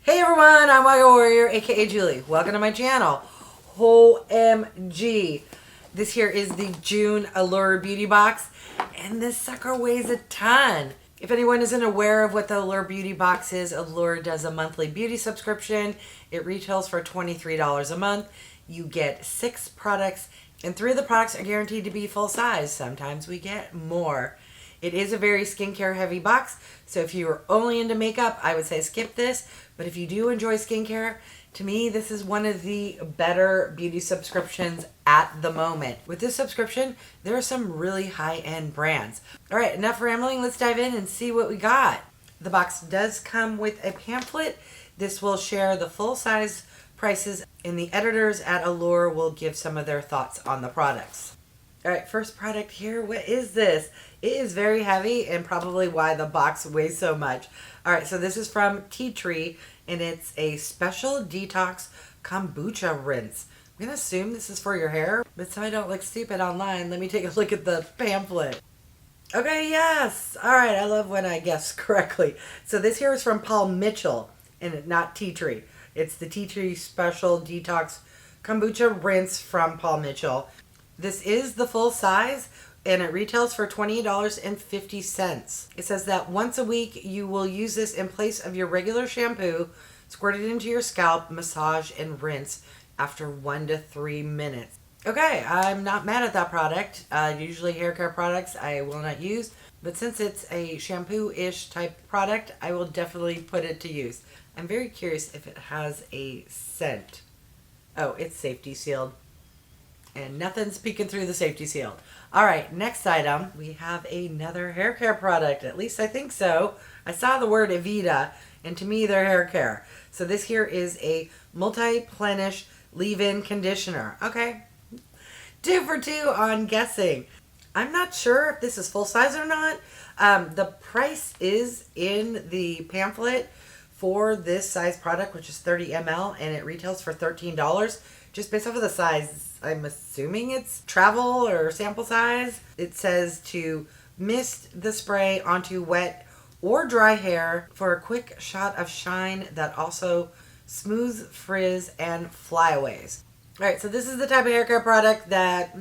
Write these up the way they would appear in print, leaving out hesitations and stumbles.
Hey everyone, I'm wygowarrior, aka Julie. Welcome to my channel. OMG. This here is the June Allure beauty box, and this sucker weighs a ton. If anyone isn't aware of what the Allure beauty box is, Allure does a monthly beauty subscription. It retails for $23 a month. You get 6 products, and 3 of the products are guaranteed to be full size. Sometimes we get more. It is a very skincare heavy box, so if you are only into makeup, I would say skip this. But if you do enjoy skincare, to me, this is one of the better beauty subscriptions at the moment. With this subscription, there are some really high-end brands. All right, enough rambling. Let's dive in and see what we got. The box does come with a pamphlet. This will share the full-size prices, and the editors at Allure will give some of their thoughts on the products. All right, first product here. What is this? It is very heavy and probably why the box weighs so much. All right, so this is from Tea Tree, and it's a special detox kombucha rinse. I'm going to assume this is for your hair, but so I don't look stupid online, let me take a look at the pamphlet. Okay, yes. All right, I love when I guess correctly. So this here is from Paul Mitchell, and not Tea Tree. It's the Tea Tree Special Detox Kombucha Rinse from Paul Mitchell. This is the full size, and it retails for $28.50. It says that once a week you will use this in place of your regular shampoo, squirt it into your scalp, massage, and rinse after 1 to 3 minutes. Okay, I'm not mad at that product. Usually hair care products I will not use, but since it's a shampoo-ish type product, I will definitely put it to use. I'm very curious if it has a scent. Oh, it's safety sealed. And nothing's peeking through the safety seal. All right, next item. We have another hair care product. At least I think so. I saw the word AVEDA, and to me, they're hair care. So this here is a Nutriplenish leave-in conditioner. Okay, 2 for 2 on guessing. I'm not sure if this is full size or not. The price is in the pamphlet for this size product, which is 30 ml, and it retails for $13. Just based off of the size, I'm assuming it's travel or sample size. It says to mist the spray onto wet or dry hair for a quick shot of shine that also smooths frizz and flyaways. All right, so this is the type of hair care product that,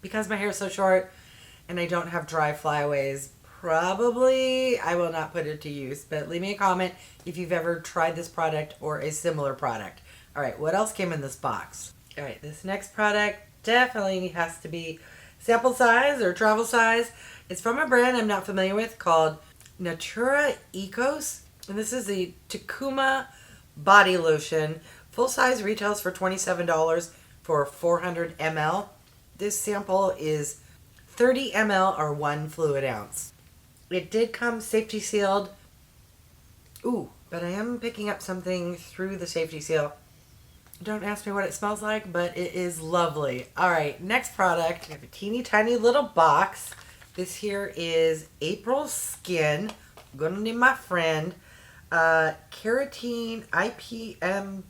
because my hair is so short and I don't have dry flyaways, probably I will not put it to use. But leave me a comment if you've ever tried this product or a similar product. All right, what else came in this box? All right, this next product definitely has to be sample size or travel size. It's from a brand I'm not familiar with called NATURA EKOS. And this is the Tukuma body lotion. Full size retails for $27 for 400 ml. This sample is 30 ml or 1 fluid ounce. It did come safety sealed. Ooh, but I am picking up something through the safety seal. Don't ask me what it smells like, but it is lovely. All right, next product. We have a teeny tiny little box. This here is APRILSKIN. I'm going to name my friend. Carrotene IPMP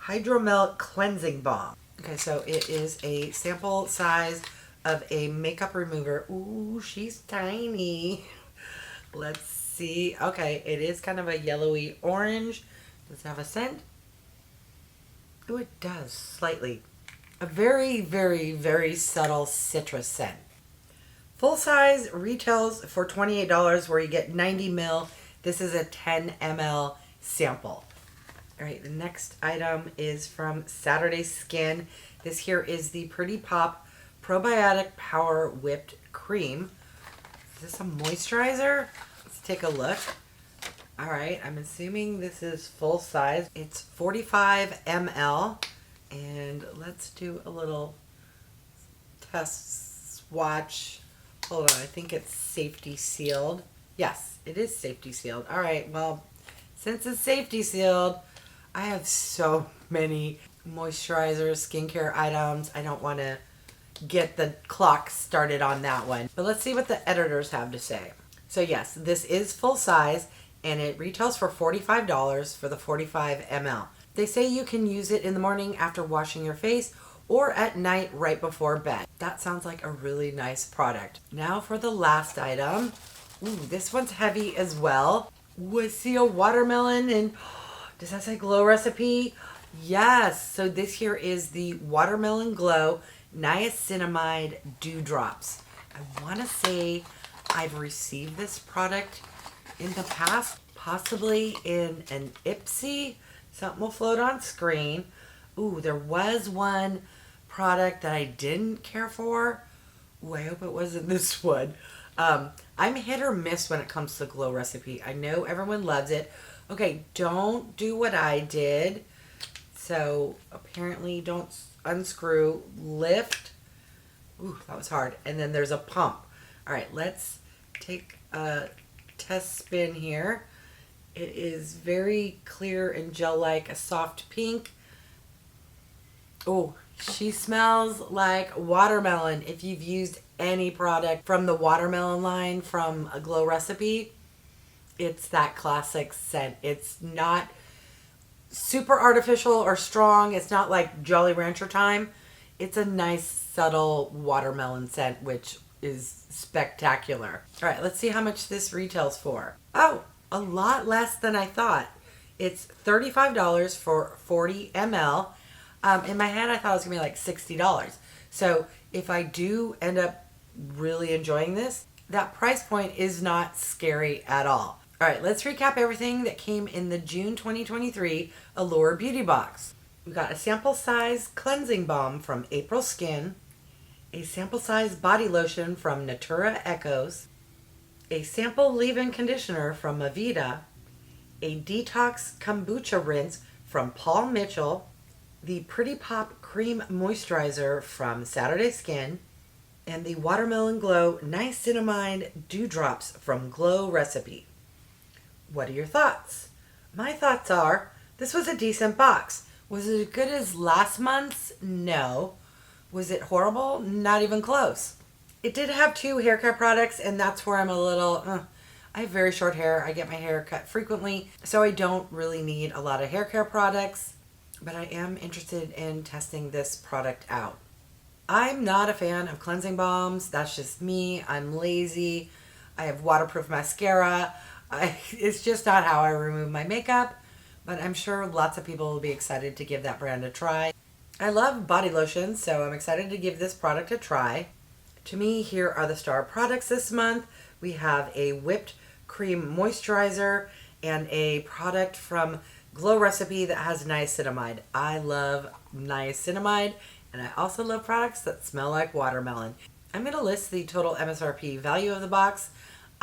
Hydromelt Cleansing Balm. Okay, so it is a sample size of a makeup remover. Ooh, she's tiny. Let's see. Okay, it is kind of a yellowy orange. Does it have a scent? Oh, it does, slightly. A very, very, very subtle citrus scent. Full size retails for $28 where you get 90 ml. This is a 10 ml sample. All right, the next item is from Saturday Skin. This here is the Pretty Pop Probiotic Power Whipped Cream. Is this a moisturizer? Let's take a look. All right, I'm assuming this is full size. It's 45 ml, and let's do a little test swatch. Hold on, I think it's safety sealed. Yes, it is safety sealed. All right, well, since it's safety sealed, I have so many moisturizers, skincare items. I don't want to get the clock started on that one. But let's see what the editors have to say. So yes, this is full size, and it retails for $45 for the 45 ml. They say you can use it in the morning after washing your face or at night right before bed. That sounds like a really nice product. Now for the last item. Ooh, this one's heavy as well. Was see a watermelon, and does that say glow recipe? Yes. So this here is the Watermelon Glow Niacinamide Dewdrops. I want to say I've received this product in the past, possibly in an Ipsy. Something will float on screen. Ooh, there was one product that I didn't care for. Ooh, I hope it wasn't this one. I'm hit or miss when it comes to glow recipe. I know everyone loves it. Okay, don't do what I did. So apparently don't unscrew, lift. Ooh, that was hard. And then there's a pump. All right, let's take a test spin here. It is very clear and gel-like, a soft pink. Oh, she smells like watermelon. If you've used any product from the watermelon line from a glow recipe, it's that classic scent. It's not super artificial or strong. It's not like Jolly Rancher time. It's a nice subtle watermelon scent, which is spectacular. All right, let's see how much this retails for. Oh, a lot less than I thought. It's $35 for 40 ml. In my head, I thought it was gonna be like $60. So if I do end up really enjoying this, that price point is not scary at all. All right, let's recap everything that came in the June 2023 Allure Beauty Box. We got a sample size cleansing balm from APRILSKIN, a sample size body lotion from NATURA EKOS, a sample leave-in conditioner from AVEDA, a Detox Kombucha rinse from Paul Mitchell, the Pretty Pop Cream Moisturizer from Saturday Skin, and the Watermelon Glow Niacinamide Dewdrops from Glow Recipe. What are your thoughts? My thoughts are, this was a decent box. Was it as good as last month's? No. Was it horrible? Not even close. It did have 2 hair care products, and that's where I'm a little, I have very short hair. I get my hair cut frequently, so I don't really need a lot of hair care products, but I am interested in testing this product out. I'm not a fan of cleansing balms. That's just me. I'm lazy. I have waterproof mascara. It's just not how I remove my makeup, but I'm sure lots of people will be excited to give that brand a try. I love body lotion, so I'm excited to give this product a try. To me, here are the star products this month. We have a whipped cream moisturizer and a product from Glow Recipe that has niacinamide. I love niacinamide, and I also love products that smell like watermelon. I'm going to list the total MSRP value of the box.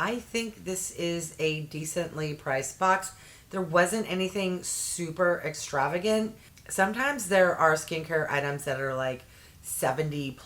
I think this is a decently priced box. There wasn't anything super extravagant. Sometimes there are skincare items that are like $70+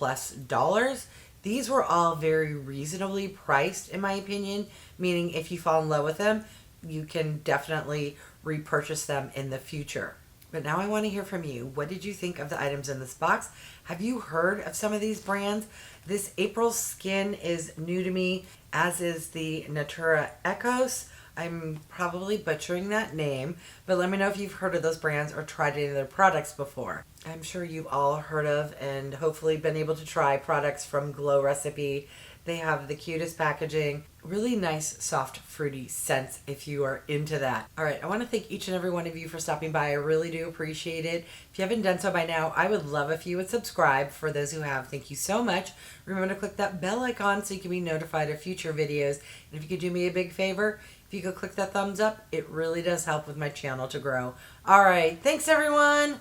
These were all very reasonably priced, in my opinion, meaning if you fall in love with them, you can definitely repurchase them in the future. But now I want to hear from you. What did you think of the items in this box? Have you heard of some of these brands? This APRILSKIN is new to me, as is the NATURA EKOS. I'm probably butchering that name, but let me know if you've heard of those brands or tried any of their products before. I'm sure you've all heard of and hopefully been able to try products from Glow Recipe. They have the cutest packaging, really nice, soft, fruity scents if you are into that. All right, I want to thank each and every one of you for stopping by. I really do appreciate it. If you haven't done so by now, I would love if you would subscribe. For those who have, thank you so much. Remember to click that bell icon so you can be notified of future videos. And if you could do me a big favor, if you could click that thumbs up, it really does help with my channel to grow. All right, thanks everyone.